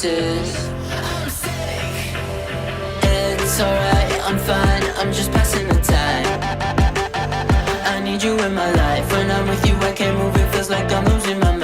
excuses. It's alright, I'm fine, I'm just passing the time. I need you in my life. When I'm with you I can't move, it feels like I'm losing my mind.